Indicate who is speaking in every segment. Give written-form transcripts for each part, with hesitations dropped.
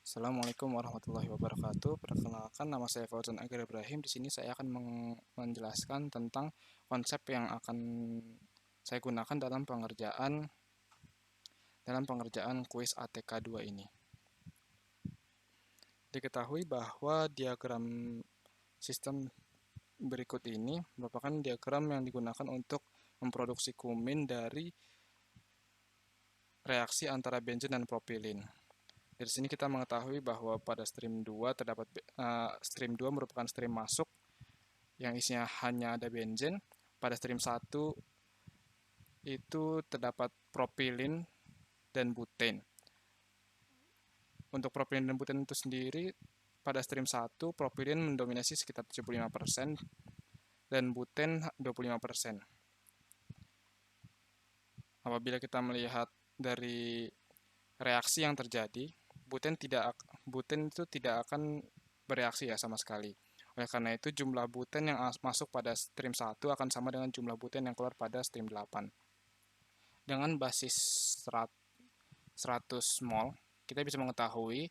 Speaker 1: Assalamualaikum warahmatullahi wabarakatuh. Perkenalkan, nama saya Fauzan Agar Ibrahim. Di sini saya akan menjelaskan tentang konsep yang akan saya gunakan dalam pengerjaan kuis ATK 2 ini. Diketahui bahwa diagram sistem berikut ini merupakan diagram yang digunakan untuk memproduksi kumin dari reaksi antara benzen dan propilin. Dari sini kita mengetahui bahwa pada stream 2 stream 2 merupakan stream masuk yang isinya hanya ada benzen. Pada stream 1 itu terdapat propilin dan buten. Untuk propilin dan buten itu sendiri, pada stream 1 propilin mendominasi sekitar 75% dan buten 25%. Apabila kita melihat dari reaksi yang terjadi, buten itu tidak akan bereaksi ya sama sekali. Oleh karena itu, jumlah buten yang masuk pada stream 1 akan sama dengan jumlah buten yang keluar pada stream 8. Dengan basis 100 mol, kita bisa mengetahui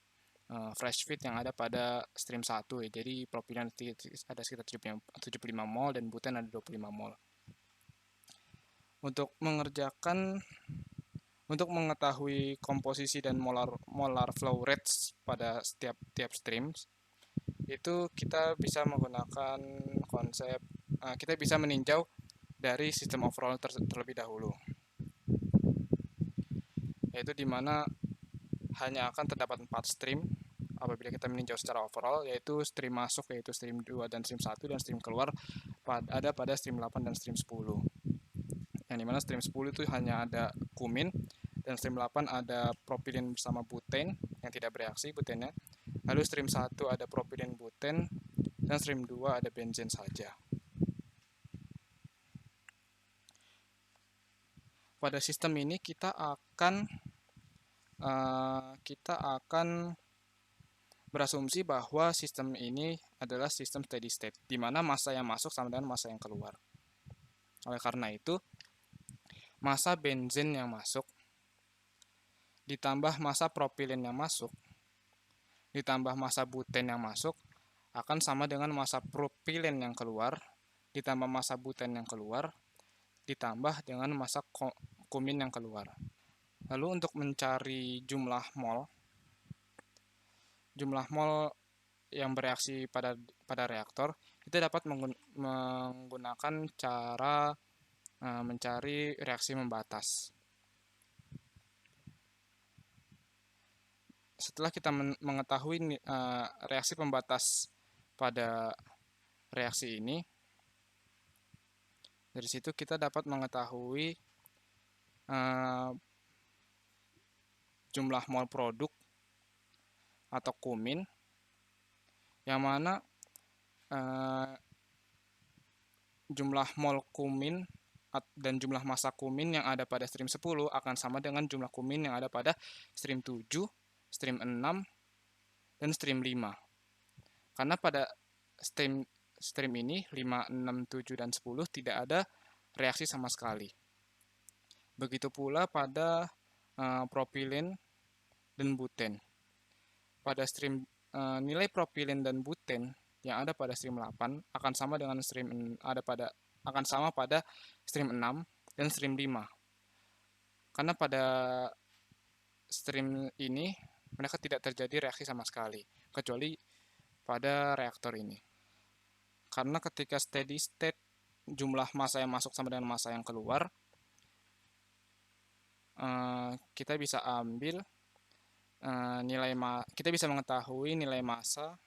Speaker 1: fresh feed yang ada pada stream 1. Jadi propilin ada sekitar 75 mol dan buten ada 25 mol. Untuk mengetahui komposisi dan molar flow rates pada tiap stream, itu kita bisa menggunakan kita bisa meninjau dari sistem overall terlebih dahulu, yaitu di mana hanya akan terdapat 4 stream apabila kita meninjau secara overall, yaitu stream masuk yaitu stream 2 dan stream 1, dan stream keluar ada pada stream 8 dan stream 10. Yang dimana stream 10 itu hanya ada kumin, dan stream 8 ada propilin bersama buten yang tidak bereaksi butennya. Lalu stream 1 ada propilin buten, dan stream 2 ada benzen saja. Pada sistem ini kita akan berasumsi bahwa sistem ini adalah sistem steady state, di mana massa yang masuk sama dengan massa yang keluar. Oleh karena itu, massa benzen yang masuk ditambah massa propilin yang masuk ditambah massa buten yang masuk akan sama dengan massa propilin yang keluar ditambah massa buten yang keluar ditambah dengan massa kumin yang keluar. Lalu untuk mencari jumlah mol yang bereaksi pada reaktor, kita dapat menggunakan cara mencari reaksi membatas. Setelah kita mengetahui reaksi pembatas pada reaksi ini, dari situ kita dapat mengetahui jumlah mol produk atau kumin, yang mana jumlah mol kumin dan jumlah massa kumin yang ada pada stream 10 akan sama dengan jumlah kumin yang ada pada stream 7, stream 6, dan stream 5. Karena pada stream ini 5, 6, 7, dan 10 tidak ada reaksi sama sekali. Begitu pula pada propilin dan buten. Pada stream nilai propilin dan buten yang ada pada stream 8 akan sama dengan pada stream 6 dan stream 5. Karena pada stream ini mereka tidak terjadi reaksi sama sekali, kecuali pada reaktor ini. Karena ketika steady state jumlah massa yang masuk sama dengan massa yang keluar, kita bisa mengetahui nilai massa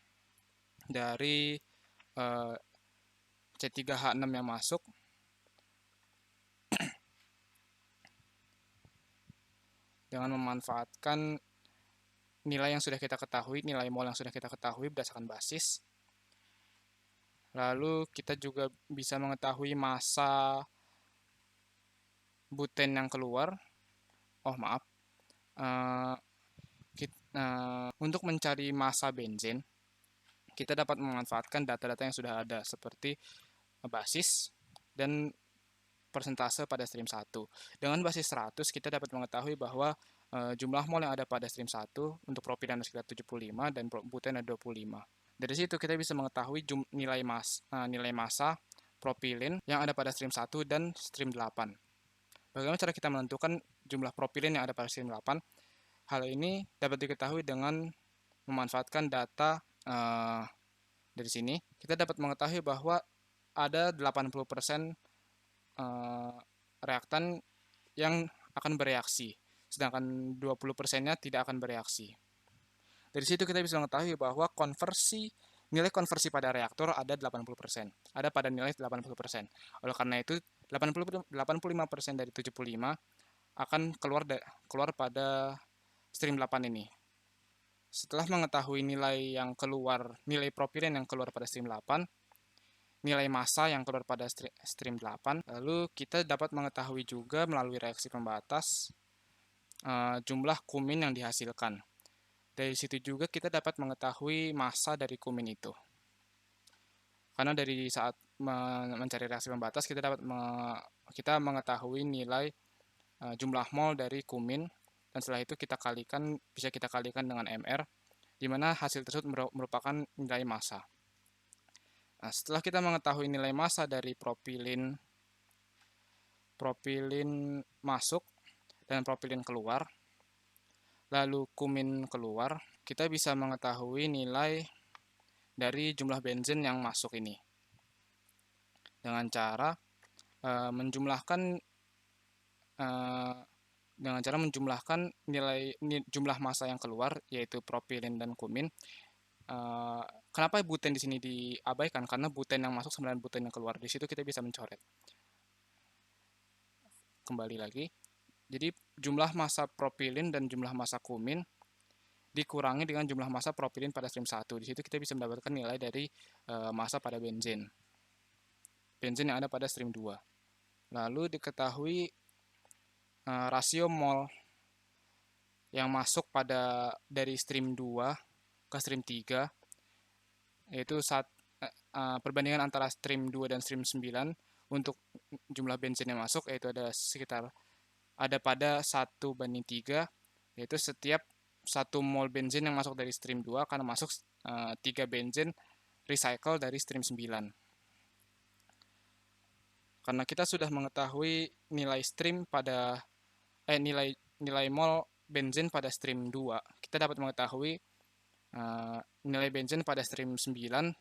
Speaker 1: dari C3H6 yang masuk dengan memanfaatkan nilai yang sudah kita ketahui, nilai mol yang sudah kita ketahui berdasarkan basis. Lalu kita juga bisa mengetahui massa buten yang keluar. Untuk mencari massa benzen, kita dapat memanfaatkan data-data yang sudah ada seperti basis dan persentase pada stream 1. Dengan basis 100 kita dapat mengetahui bahwa jumlah mol yang ada pada stream 1 untuk propilen ada sekitar 75 dan buten ada 25. Dari situ kita bisa mengetahui nilai massa propilin yang ada pada stream 1 dan stream 8. Bagaimana cara kita menentukan jumlah propilin yang ada pada stream 8? Hal ini dapat diketahui dengan memanfaatkan data dari sini. Kita dapat mengetahui bahwa ada 80% reaktan yang akan bereaksi, sedangkan 20%-nya tidak akan bereaksi. Dari situ kita bisa mengetahui bahwa nilai konversi pada reaktor ada 80%, ada pada nilai 80%. Oleh karena itu, 85% dari 75 akan keluar pada stream 8 ini. Setelah mengetahui nilai propilen yang keluar pada stream 8, nilai massa yang keluar pada stream 8, lalu kita dapat mengetahui juga melalui reaksi pembatas jumlah kumin yang dihasilkan. Dari situ juga kita dapat mengetahui massa dari kumin itu. Karena dari saat mencari reaksi pembatas kita mengetahui nilai jumlah mol dari kumin, dan setelah itu bisa kita kalikan dengan MR, di mana hasil tersebut merupakan nilai massa. Nah, setelah kita mengetahui nilai massa dari propilin masuk dan propilin keluar, lalu kumin keluar, kita bisa mengetahui nilai dari jumlah benzen yang masuk ini dengan cara menjumlahkan jumlah massa yang keluar, yaitu propilin dan kumin. Kenapa buten di sini diabaikan? Karena buten yang masuk sama dengan buten yang keluar. Di situ kita bisa mencoret. Kembali lagi. Jadi jumlah massa propilin dan jumlah massa kumin dikurangi dengan jumlah massa propilin pada stream 1. Di situ kita bisa mendapatkan nilai dari massa pada benzen yang ada pada stream 2. Lalu diketahui rasio mol yang masuk dari stream 2 ke stream 3, yaitu perbandingan antara stream 2 dan stream 9 untuk jumlah bensin yang masuk, yaitu ada pada 1:3, yaitu setiap 1 mol bensin yang masuk dari stream 2 akan masuk 3 bensin recycle dari stream 9. Karena kita sudah mengetahui nilai mol bensin pada stream 2, kita dapat mengetahui nilai bensin pada stream 9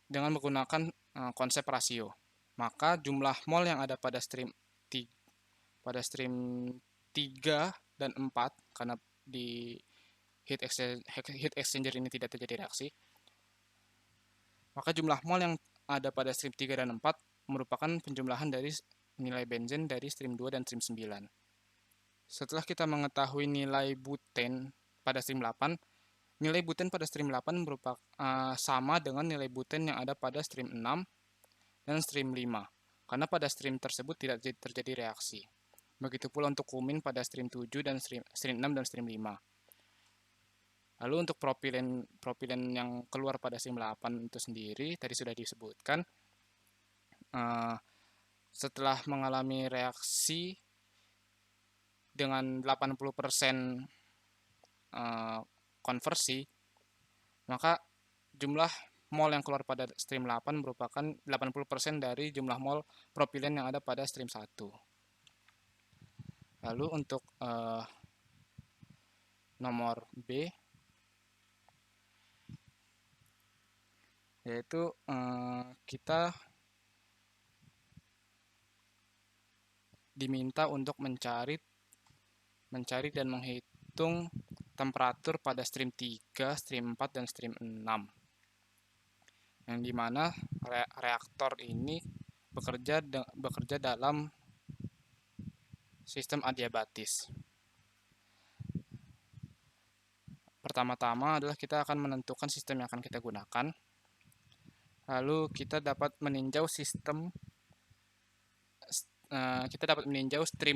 Speaker 1: dengan menggunakan konsep rasio. Maka jumlah mol yang ada pada stream 3 dan 4, karena di heat exchanger ini tidak terjadi reaksi, maka jumlah mol yang ada pada stream 3 dan 4 merupakan penjumlahan dari nilai benzen dari stream 2 dan stream 9. Setelah kita mengetahui nilai buten pada stream 8, nilai buten pada stream 8 merupakan sama dengan nilai buten yang ada pada stream 6 dan stream 5, karena pada stream tersebut tidak terjadi reaksi. Begitu pula untuk kumin pada stream 7 dan stream 6 dan stream 5. Lalu untuk propilen yang keluar pada stream 8 itu sendiri, tadi sudah disebutkan, setelah mengalami reaksi dengan 80% konversi, maka jumlah mol yang keluar pada stream 8 merupakan 80% dari jumlah mol propilen yang ada pada stream 1. Lalu untuk nomor B, yaitu kita diminta untuk mencari dan menghitung temperatur pada stream 3, stream 4, dan stream 6. Yang dimana reaktor ini bekerja dalam sistem adiabatis. Pertama-tama adalah kita akan menentukan sistem yang akan kita gunakan. Lalu kita dapat meninjau stream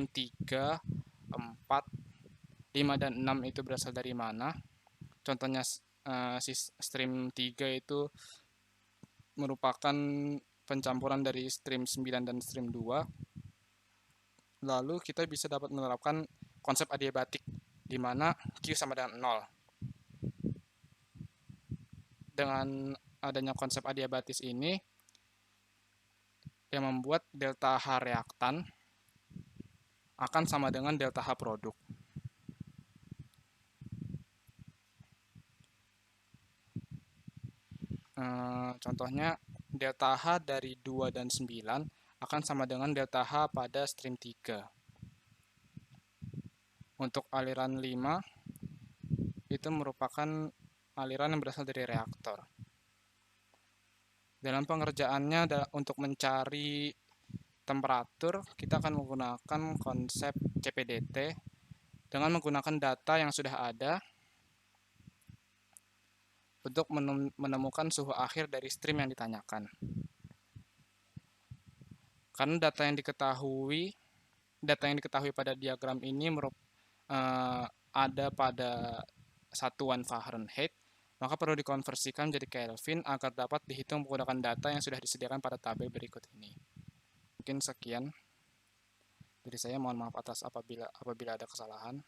Speaker 1: 3, 4, 5, dan 6 itu berasal dari mana. Contohnya stream 3 itu merupakan pencampuran dari stream 9 dan stream 2. lalu kita bisa dapat menerapkan konsep adiabatik, di mana Q sama dengan 0. Dengan adanya konsep adiabatis ini, yang membuat delta H reaktan akan sama dengan delta H produk. Contohnya, delta H dari 2 dan 9 akan sama dengan delta H pada stream 3. Untuk aliran 5, itu merupakan aliran yang berasal dari reaktor. Dalam pengerjaannya, untuk mencari temperatur, kita akan menggunakan konsep CPDT dengan menggunakan data yang sudah ada untuk menemukan suhu akhir dari stream yang ditanyakan. Karena data yang diketahui pada diagram ini ada pada satuan Fahrenheit, maka perlu dikonversikan menjadi Kelvin agar dapat dihitung menggunakan data yang sudah disediakan pada tabel berikut ini. Mungkin sekian dari saya, mohon maaf atas apabila ada kesalahan.